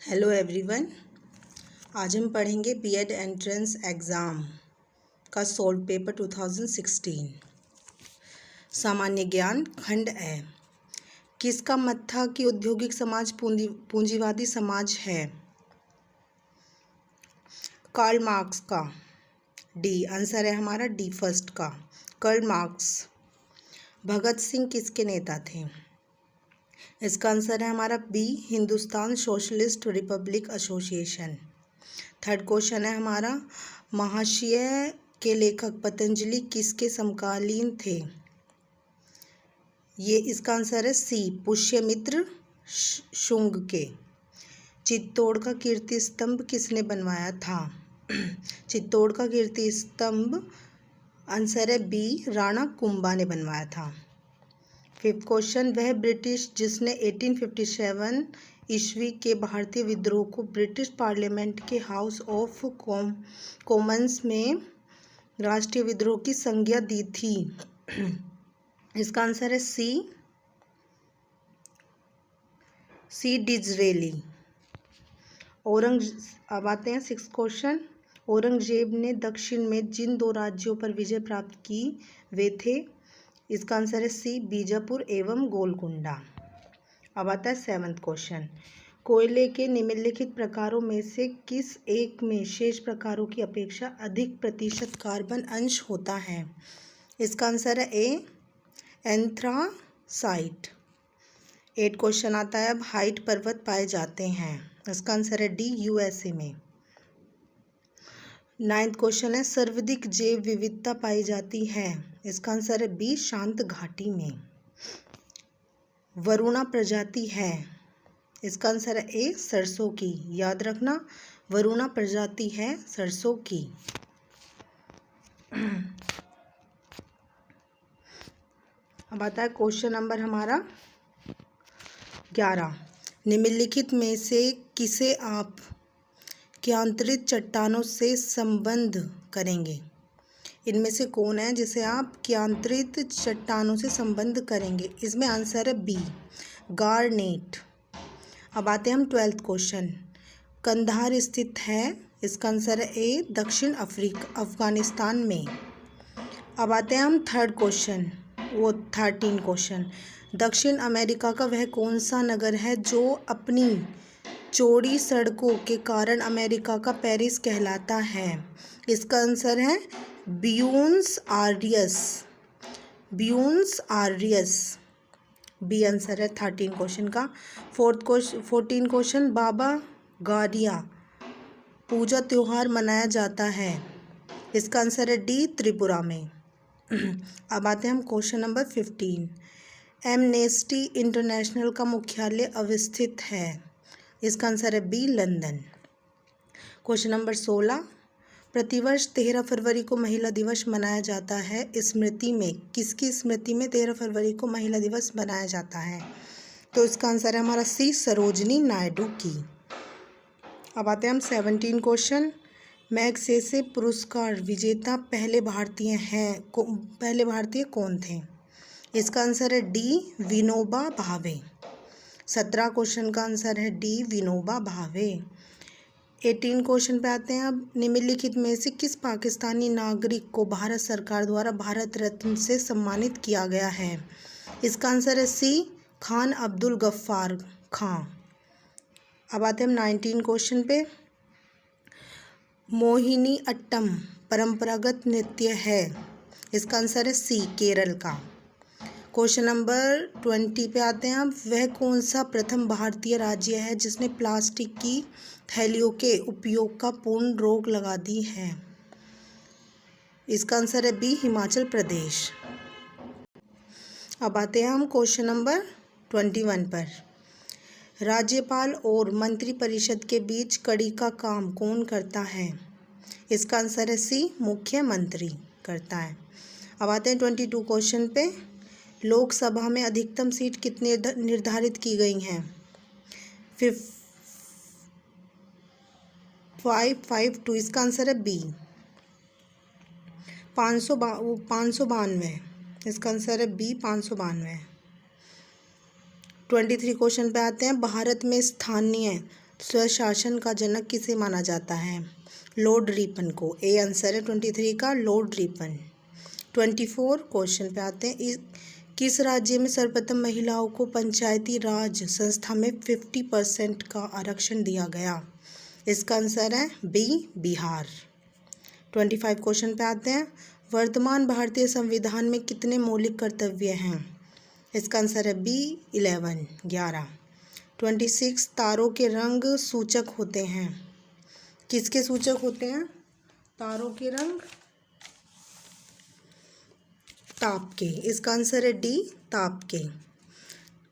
Hello everyone. आज हम पढ़ेंगे बीएड एंट्रेंस एग्ज़ाम का सोल्व पेपर 2016। सामान्य ज्ञान खंड ए। किसका मत था कि औद्योगिक समाज पूंजीवादी समाज है? कार्ल मार्क्स का। डी आंसर है हमारा, डी फर्स्ट का, कार्ल मार्क्स। भगत सिंह किसके नेता थे? इसका आंसर है हमारा B, Hindustan socialist republic association. Third question है हमारा, महाशय के लेखक पतंजलि किसके समकालीन थे? ये इसका आंसर है सी, पुष्यमित्र शुंग के। चित्तौड़ का कीर्ति स्तंभ किसने बनवाया था? चित्तौड़ का कीर्ति स्तंभ आंसर है बी, राणा कुंभा ने बनवाया था। फिफ्थ क्वेश्चन, वह ब्रिटिश जिसने 1857 ईस्वी के भारतीय विद्रोह को ब्रिटिश पार्लियामेंट के हाउस ऑफ कॉमन्स में राष्ट्रीय विद्रोह की संज्ञा दी थी? इसका आंसर है सी, डिज़रेली। अब आते हैं सिक्स क्वेश्चन। औरंगजेब ने दक्षिण में जिन दो राज्यों पर विजय प्राप्त की वे थे? इसका आंसर है सी, बीजापुर एवं गोलकुंडा। अब आता है सेवंथ क्वेश्चन, कोयले के निम्नलिखित प्रकारों में से किस एक में शेष प्रकारों की अपेक्षा अधिक प्रतिशत कार्बन अंश होता है? इसका आंसर है ए, एंथ्रासाइट। 8 क्वेश्चन आता है, अब हाइट पर्वत पाए जाते हैं? इसका आंसर है डी, यूएसए में। 9th क्वेश्चन है, सर्वाधिक जैव विविधता पाई जाती है? इसका आंसर है बी, शांत घाटी में। वरुणा प्रजाति है? इसका आंसर है ए, सरसों की। याद रखना, वरुणा प्रजाति है सरसों की। अब आता है क्वेश्चन नंबर हमारा 11। निम्नलिखित में से किसे आप क्यांत्रित चट्टानों से संबंध करेंगे? इनमें से कौन है जिसे आप क्यांत्रित चट्टानों से संबंध करेंगे? इसमें आंसर है बी, गार्नेट। अब आते हैं हम 12th क्वेश्चन, कंधार स्थित है? इसका आंसर है ए, दक्षिण अफगानिस्तान में। अब आते हैं हम 13rd क्वेश्चन, दक्षिण अमेरिका का वह कौन सा नगर है जो अपनी चौड़ी सड़कों के कारण अमेरिका का पेरिस कहलाता है? इसका आंसर है ब्यूनस आयर्स। बी आंसर है 13 क्वेश्चन का। 14 क्वेश्चन, बाबा गारिया पूजा त्योहार मनाया जाता है? इसका आंसर है डी, त्रिपुरा में। अब आते हैं हम क्वेश्चन नंबर 15। एमनेस्टी इंटरनेशनल का मुख्यालय अवस्थित है? इसका आंसर है बी, लंदन। क्वेश्चन नंबर 16, प्रतिवर्ष 13 फरवरी को महिला दिवस मनाया जाता है, स्मृति में किसकी स्मृति में 13 फरवरी को महिला दिवस मनाया जाता है? तो इसका आंसर है हमारा सी, सरोजनी नायडू की। अब आते हैं हम 17 क्वेश्चन, मैग्सेसे पुरस्कार विजेता पहले भारतीय कौन थे? इसका आंसर है डी, विनोबा भावे। 17 क्वेश्चन का आंसर है डी, विनोबा भावे। 18 क्वेश्चन पे आते हैं अब, निम्नलिखित में से किस पाकिस्तानी नागरिक को भारत सरकार द्वारा भारत रत्न से सम्मानित किया गया है? इसका आंसर है सी, खान अब्दुल गफ्फार खां। अब आते हैं हम 19 क्वेश्चन पे, मोहिनी अट्टम परंपरागत नृत्य है? इसका आंसर है सी, केरल का। क्वेश्चन नंबर 20 पे आते हैं अब, वह कौन सा प्रथम भारतीय राज्य है जिसने प्लास्टिक की थैलियों के उपयोग का पूर्ण रोक लगा दी है? इसका आंसर है बी, हिमाचल प्रदेश। अब आते हैं हम क्वेश्चन नंबर 21 पर, राज्यपाल और मंत्रिपरिषद के बीच कड़ी का काम कौन करता है? इसका आंसर है सी, मुख्यमंत्री करता है। अब आते हैं 22 क्वेश्चन पे, लोकसभा में अधिकतम सीट कितनी निर्धारित की गई हैं? 552। इसका आंसर है बी, 592। इसका आंसर है बी, 592। 23 क्वेश्चन पे आते हैं, भारत में स्थानीय स्वशासन का जनक किसे माना जाता है? लॉर्ड रिपन को। ए आंसर है 23 का लॉर्ड रिपन। 24 क्वेश्चन पे आते हैं। किस राज्य में सर्वप्रथम महिलाओं को पंचायती राज संस्था में 50% का आरक्षण दिया गया? इसका आंसर है बी बिहार। 25 क्वेश्चन पे आते हैं। वर्तमान भारतीय संविधान में कितने मौलिक कर्तव्य हैं? इसका आंसर है बी 11। 26 तारों के रंग सूचक होते हैं। किसके सूचक होते हैं? तारों के रंग ताप के। इसका आंसर है डी ताप के।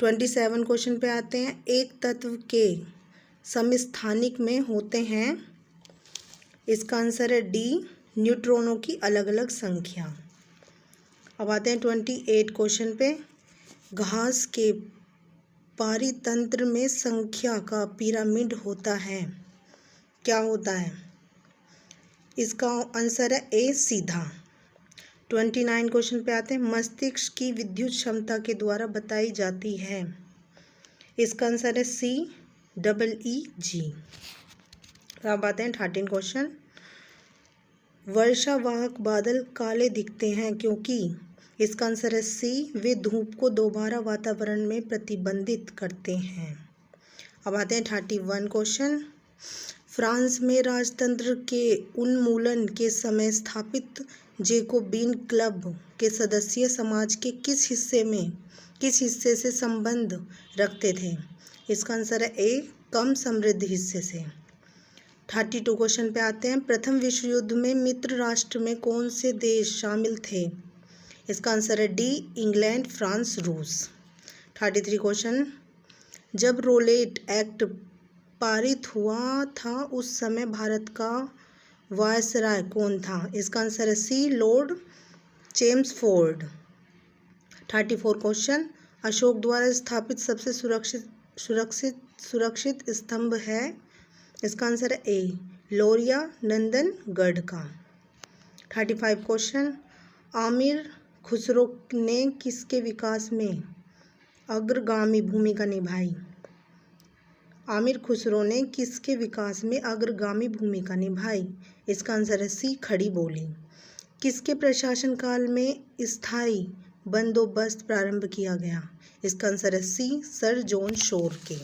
27 क्वेश्चन पे आते हैं। एक तत्व के समस्थानिक में होते हैं। इसका आंसर है डी न्यूट्रॉनों की अलग अलग संख्या। अब आते हैं 28 क्वेश्चन पे। घास के पारितंत्र में संख्या का पिरामिड होता है, क्या होता है? इसका आंसर है ए सीधा। 29 क्वेश्चन पे आते हैं। मस्तिष्क की विद्युत क्षमता के द्वारा बताई जाती है। इसका आंसर है सी EEG। अब आते हैं 13 क्वेश्चन। वर्षावाहक बादल काले दिखते हैं क्योंकि? इसका आंसर है सी वे धूप को दोबारा वातावरण में प्रतिबंधित करते हैं। अब आते हैं 31 क्वेश्चन। फ्रांस में राजतंत्र के उन्मूलन के समय स्थापित जेकोबिन क्लब के सदस्य समाज के किस हिस्से से संबंध रखते थे? इसका आंसर है ए कम समृद्ध हिस्से से। 32 क्वेश्चन पे आते हैं। प्रथम विश्व युद्ध में मित्र राष्ट्र में कौन से देश शामिल थे? इसका आंसर है डी इंग्लैंड, फ्रांस, रूस। 33 क्वेश्चन। जब रोलेट एक्ट पारित हुआ था उस समय भारत का वायसराय कौन था? इसका आंसर है सी लॉर्ड चेम्सफोर्ड। 34 क्वेश्चन। अशोक द्वारा स्थापित सबसे सुरक्षित स्तंभ है? इसका आंसर है ए लोरिया नंदनगढ़ का। 35 क्वेश्चन। आमिर खुसरो ने किसके विकास में अग्रगामी भूमिका निभाई? आमिर खुसरो ने किसके विकास में अग्रगामी भूमिका निभाई? इसका आंसर है सी खड़ी बोली। किसके प्रशासन काल में स्थायी बंदोबस्त प्रारंभ किया गया? इसका आंसर है सी सर जॉन शोर के।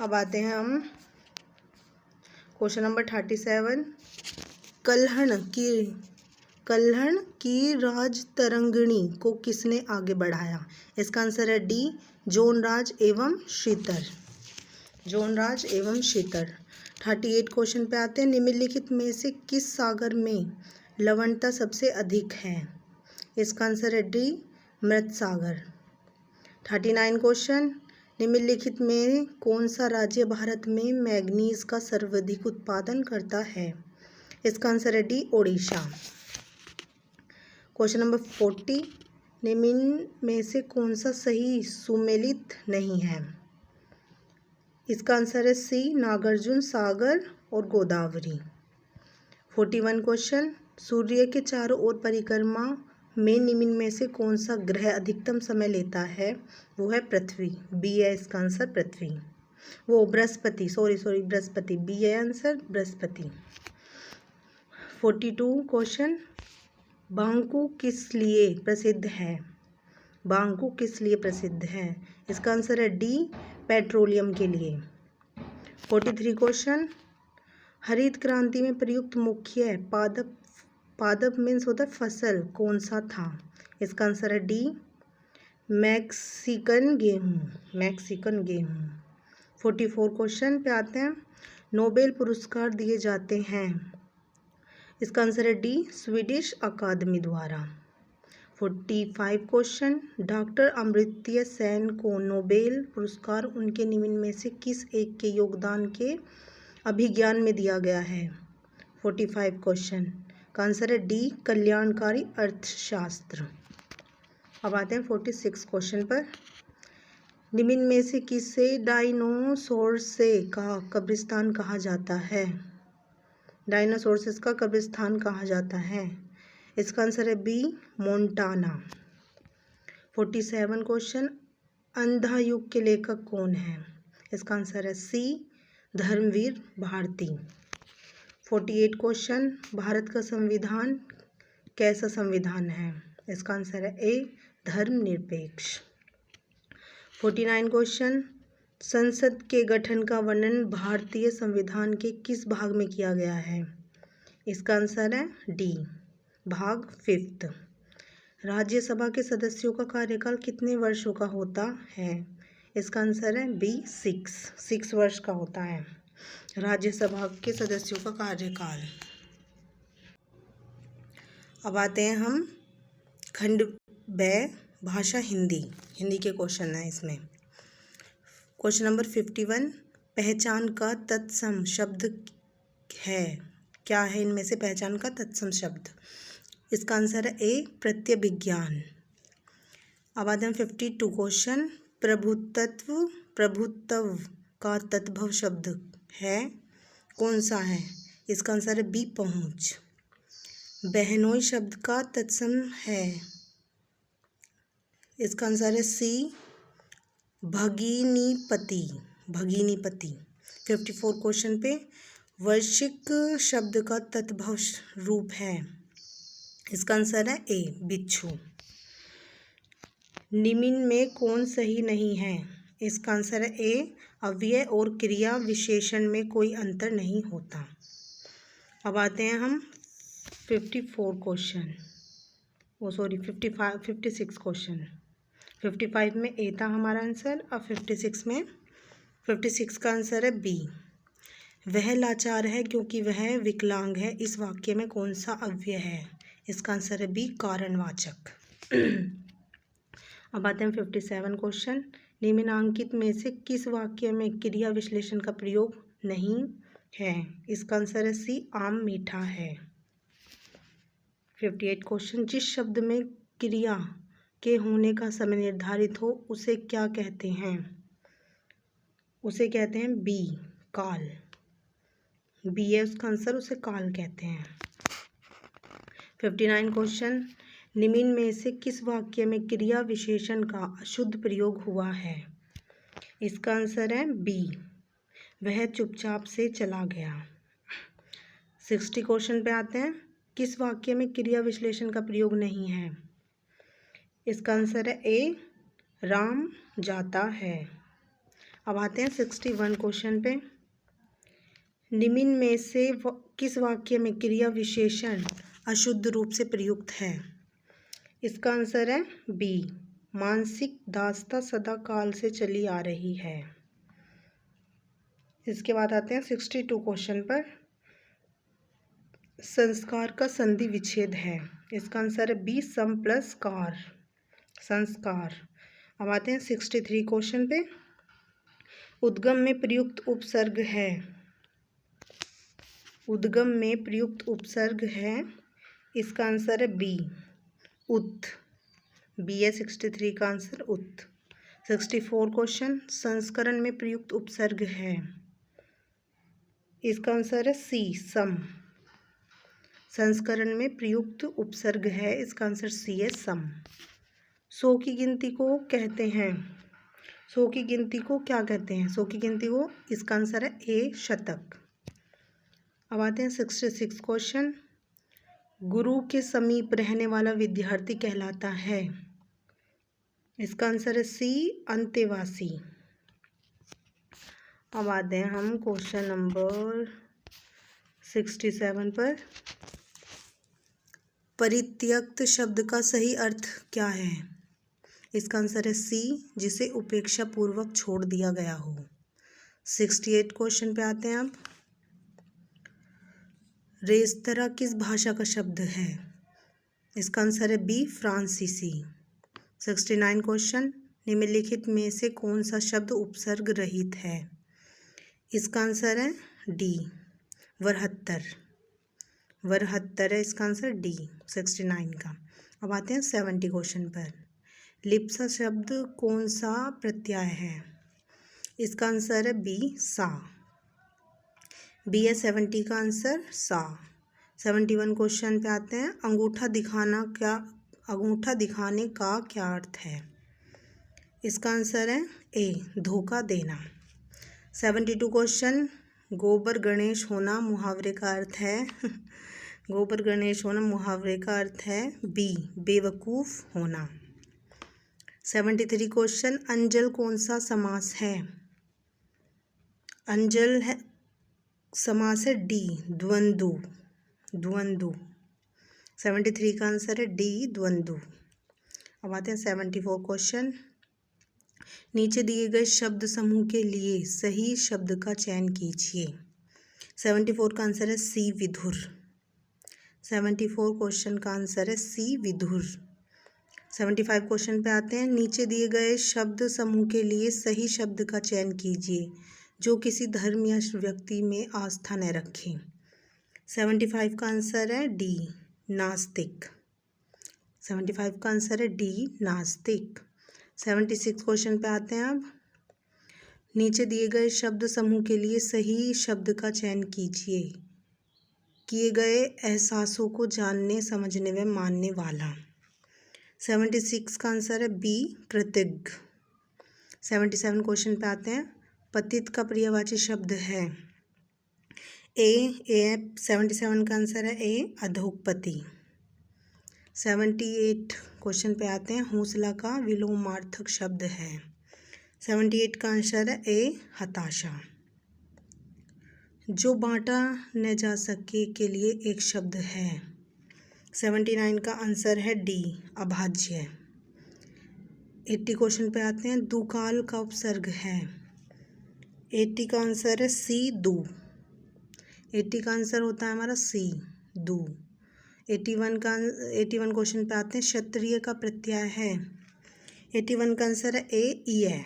अब आते हैं हम क्वेश्चन नंबर 37। कल्हण की राजतरंगिणी को किसने आगे बढ़ाया? इसका आंसर है डी जोनराज एवं शीतर। 38 क्वेश्चन पे आते हैं। निम्नलिखित में से किस सागर में लवणता सबसे अधिक है? इसका आंसर है डी मृत सागर। 39 क्वेश्चन। निम्नलिखित में कौन सा राज्य भारत में मैग्नीज का सर्वाधिक उत्पादन करता है? इसका आंसर है डी ओडिशा। Question number 40। निम्न में से कौन सा सही सुमेलित नहीं है? इसका आंसर है सी नागार्जुन सागर और गोदावरी। 41 क्वेश्चन। सूर्य के चारों ओर परिक्रमा में निम्न में से कौन सा ग्रह अधिकतम समय लेता है? वो है पृथ्वी। बी है इसका आंसर पृथ्वी। वो बृहस्पति बृहस्पति बी है आंसर बृहस्पति। 42 क्वेश्चन। बांकू किस लिए प्रसिद्ध है? बांकू किस लिए प्रसिद्ध है? इसका आंसर है डी पेट्रोलियम के लिए। 43 क्वेश्चन। हरित क्रांति में प्रयुक्त मुख्य पादप मीन्स होता है फसल कौन सा था? इसका आंसर है डी मैक्सिकन गेहूँ। 44 क्वेश्चन पे आते हैं। नोबेल पुरस्कार दिए जाते हैं? इसका आंसर है डी स्वीडिश अकादमी द्वारा। 45 क्वेश्चन। डॉक्टर अमर्त्य सेन को नोबेल पुरस्कार उनके निम्न में से किस एक के योगदान के अभिज्ञान में दिया गया है? 45 क्वेश्चन का आंसर है डी कल्याणकारी अर्थशास्त्र। अब आते हैं 46 क्वेश्चन पर। निम्न में से किसे डायनासोर्स का कब्रिस्तान कहा जाता है? डायनासोर्स का कब्रिस्तान कहा जाता है? इसका आंसर है बी मोन्टाना। 47 क्वेश्चन। अंधा युग के लेखक कौन है? इसका आंसर है सी, धर्मवीर भारती। 48 क्वेश्चन, भारत का संविधान कैसा संविधान है? इसका आंसर है ए, धर्मनिरपेक्ष। 49 क्वेश्चन, संसद के गठन का वर्णन भारतीय संविधान के किस भाग में किया गया है? इसका आंसर है डी, भाग 5। राज्यसभा के सदस्यों का कार्यकाल कितने वर्षों का होता है? इसका आंसर है बी, 6 वर्ष का होता है राज्यसभा के सदस्यों का कार्यकाल। अब आते हैं हम खंड ब, भाषा हिंदी के क्वेश्चन है इसमें। क्वेश्चन नंबर 51, पहचान का तत्सम शब्द है, क्या है इनमें से पहचान का तत्सम शब्द? इसका आंसर है ए, प्रत्यभिज्ञान। अब आते हैं 52 क्वेश्चन, प्रभुत्व का तद्भव शब्द है, कौन सा है? इसका आंसर है बी, पहुँच। बहनोई शब्द का तत्सम है, इसका आंसर है सी, भगिनीपति। 54 क्वेश्चन पे, वैश्विक शब्द का तद्भव रूप है, इसका आंसर है ए, बिच्छू। निम्न में कौन सही नहीं है? इसका आंसर है ए, अव्यय और क्रिया विशेषण में कोई अंतर नहीं होता। अब आते हैं हम 54 क्वेश्चन, 56 क्वेश्चन। 55 में ए था हमारा आंसर, अब 56 का आंसर है बी, वह लाचार है क्योंकि वह विकलांग है, इस वाक्य में कौन सा अव्यय है? इसका आंसर है बी, कारणवाचक। अब आते हैं 57 क्वेश्चन, निम्नांकित में से किस वाक्य में क्रिया विश्लेषण का प्रयोग नहीं है? इसका आंसर है सी, आम मीठा है। 58 क्वेश्चन, जिस शब्द में क्रिया के होने का समय निर्धारित हो उसे क्या कहते हैं? उसे कहते हैं बी, काल। बी है उसका आंसर, उसे काल कहते हैं। 59 क्वेश्चन, निम्न में से किस वाक्य में क्रिया विशेषण का अशुद्ध प्रयोग हुआ है? इसका आंसर है बी, वह चुपचाप से चला गया। 60 क्वेश्चन पे आते हैं, किस वाक्य में क्रिया विश्लेषण का प्रयोग नहीं है? इसका आंसर है ए, राम जाता है। अब आते हैं 61 क्वेश्चन पे, निम्न में से किस वाक्य में क्रिया विशेषण अशुद्ध रूप से प्रयुक्त है? इसका आंसर है बी, मानसिक दास्ता सदा काल से चली आ रही है। इसके बाद आते हैं 62 क्वेश्चन पर, संस्कार का संधि विच्छेद है, इसका आंसर है बी, सम प्लस कार, संस्कार। अब आते हैं 63 क्वेश्चन पे, उद्गम में प्रयुक्त उपसर्ग है, उद्गम में प्रयुक्त उपसर्ग है, इसका आंसर है बी, उत। बी है 63 का आंसर, उत। 64 क्वेश्चन, संस्करण में प्रयुक्त उपसर्ग है, इसका आंसर है सी, सम। संस्करण में प्रयुक्त उपसर्ग है, इसका आंसर सी है, सम। 100 की गिनती को कहते हैं, 100 की गिनती को क्या कहते हैं? 100 की गिनती को, इसका आंसर है ए, शतक। अब आते हैं 66 क्वेश्चन, गुरु के समीप रहने वाला विद्यार्थी कहलाता है, इसका आंसर है सी, अंतेवासी। अब आते हैं हम क्वेश्चन नंबर 67 पर, परित्यक्त शब्द का सही अर्थ क्या है? इसका आंसर है सी, जिसे उपेक्षा पूर्वक छोड़ दिया गया हो। 68 क्वेश्चन पे आते हैं अब, रेस्तरां किस भाषा का शब्द है? इसका आंसर है बी, फ्रांसीसी। 69 क्वेश्चन, निम्नलिखित में से कौन सा शब्द उपसर्ग रहित है? इसका आंसर है डी, वरहत्तर। वरहत्तर है इसका आंसर, डी 69 का। अब आते हैं 70 क्वेश्चन पर, लिप्सा शब्द कौन सा प्रत्यय है? इसका आंसर है बी, सा। बी है 70 का आंसर, सा। 71 क्वेश्चन पे आते हैं, अंगूठा दिखाने का क्या अर्थ है? इसका आंसर है ए, धोखा देना। 72 क्वेश्चन, गोबर गणेश होना मुहावरे का अर्थ है गोबर गणेश होना मुहावरे का अर्थ है बी, बेवकूफ़ होना। 73 क्वेश्चन, अंजल कौन सा समास है? अंजल है समास है डी, द्वंद्व। द्वंद्व 73 का आंसर है डी, द्वंद्व। अब आते हैं 74 क्वेश्चन, नीचे दिए गए शब्द समूह के लिए सही शब्द का चयन कीजिए। 74 का आंसर है सी, विधुर। 74 क्वेश्चन का आंसर है सी, विधुर। 75 क्वेश्चन पे आते हैं, नीचे दिए गए शब्द समूह के लिए सही शब्द का चयन कीजिए जो किसी धर्म या व्यक्ति में आस्था न रखे। 75 का आंसर है डी, नास्तिक। 75 का आंसर है डी, नास्तिक। 76 क्वेश्चन पे आते हैं अब, नीचे दिए गए शब्द समूह के लिए सही शब्द का चयन कीजिए। किए गए एहसासों को जानने, समझने व मानने वाला। 76 का आंसर है बी, कृतज्ञ। 77 क्वेश्चन पे आते हैं, पतित का पर्यायवाची शब्द है ए। 77 का आंसर है ए, अधोपति। 78 क्वेश्चन पे आते हैं, हौसला का विलोमार्थक शब्द है। 78 का आंसर है ए, हताशा। जो बांटा न जा सके के लिए एक शब्द है। 79 का आंसर है डी, अभाज्य। 80 क्वेश्चन पे आते हैं, दुकाल का उपसर्ग है। 80 का आंसर है सी, दू। 80 का आंसर होता है हमारा सी, दू। 81 क्वेश्चन पे आते हैं, क्षत्रिय का प्रत्यय है। 81 का आंसर है ए, ईय।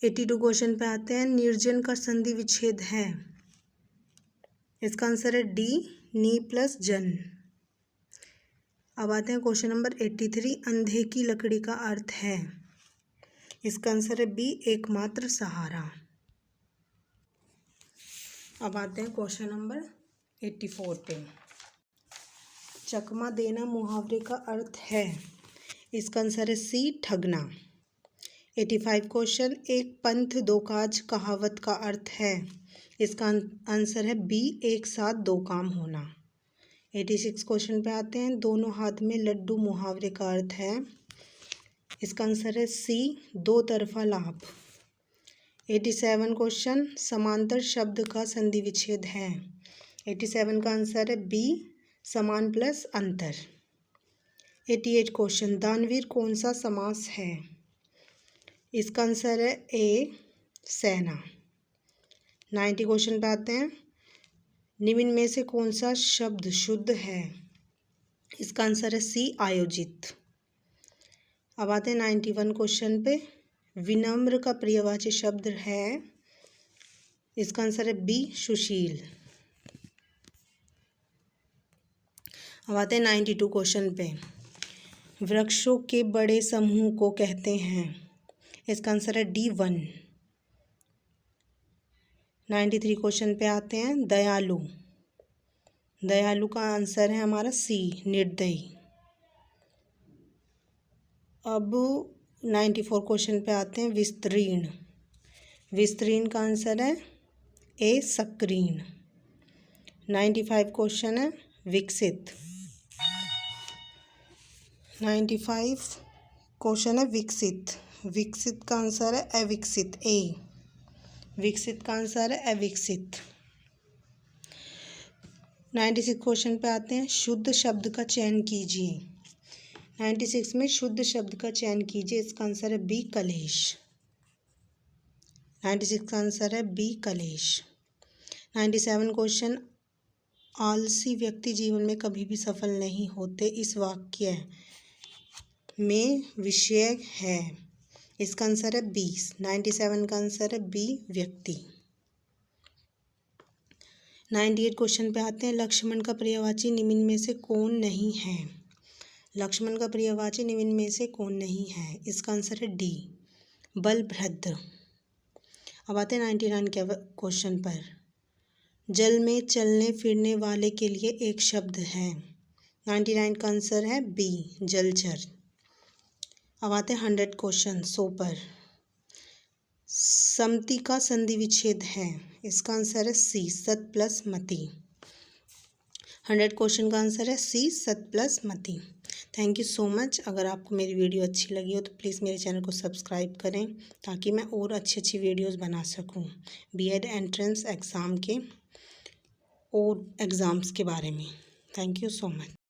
82 क्वेश्चन पे आते हैं, निर्जन का संधि विच्छेद है। इसका आंसर है डी, नी प्लस जन। अब आते हैं क्वेश्चन नंबर 83, अंधे की लकड़ी का अर्थ है। इसका आंसर है बी, एकमात्र सहारा। अब आते हैं क्वेश्चन नंबर 84 पे, चकमा देना मुहावरे का अर्थ है। इसका आंसर है सी, ठगना। 85 क्वेश्चन, एक पंथ दो काज कहावत का अर्थ है। इसका आंसर है बी, एक साथ दो काम होना। 86 क्वेश्चन पे आते हैं, दोनों हाथ में लड्डू मुहावरे का अर्थ है। इसका आंसर है सी, दो तरफा लाभ। 87 क्वेश्चन, समांतर शब्द का संधि विच्छेद है। 87 का आंसर है बी, समान प्लस अंतर। 88 क्वेश्चन, दानवीर कौन सा समास है। इसका आंसर है ए, सेना। 90 क्वेश्चन पे आते हैं, निम्न में से कौन सा शब्द शुद्ध है। इसका आंसर है सी, आयोजित। अब आते हैं 91 क्वेश्चन पे, विनम्र का पर्यायवाची शब्द है। इसका आंसर है बी, सुशील। अब आते हैं 92 क्वेश्चन पे, वृक्षों के बड़े समूह को कहते हैं। इसका आंसर है डी, वन। 93 क्वेश्चन पे आते हैं, दयालु। दयालु का आंसर है हमारा सी, निर्दयी। अब 94 क्वेश्चन पे आते हैं, विस्तीर्ण। विस्तीर्ण का आंसर है ए, सक्रीण। 95 क्वेश्चन है, विकसित। 95 क्वेश्चन है, विकसित। विकसित का आंसर है अविकसित, ए। विकसित का आंसर है अविकसित। 96 क्वेश्चन पे आते हैं, शुद्ध शब्द का चयन कीजिए। 96 में शुद्ध शब्द का चयन कीजिए। इसका आंसर है बी, कलेश। 96 का आंसर है बी, कलेश। 97 क्वेश्चन, आलसी व्यक्ति जीवन में कभी भी सफल नहीं होते, इस वाक्य में विषय है। इसका आंसर है बी। 97 का आंसर है बी, व्यक्ति। 98 क्वेश्चन पे आते हैं, लक्ष्मण का पर्यायवाची निम्न में से कौन नहीं है। लक्ष्मण का पर्यायवाची निम्न में से कौन नहीं है। इसका आंसर है डी, बलभद्र। अब आते हैं 99 के क्वेश्चन पर, जल में चलने फिरने वाले के लिए एक शब्द है। 99 का आंसर है बी, जलचर। अब आते हैं 100 क्वेश्चन 100 पर। समति का संधि विच्छेद है, इसका आंसर है सी, सत प्लस मति। 100 क्वेश्चन का आंसर है सी, सत प्लस मति। Thank you so much. अगर आपको मेरी वीडियो अच्छी लगी हो तो प्लीज़ मेरे चैनल को सब्सक्राइब करें ताकि मैं और अच्छी अच्छी वीडियोस बना सकूं बीएड एंट्रेंस एग्ज़ाम के और एग्ज़ाम्स के बारे में। Thank you so much.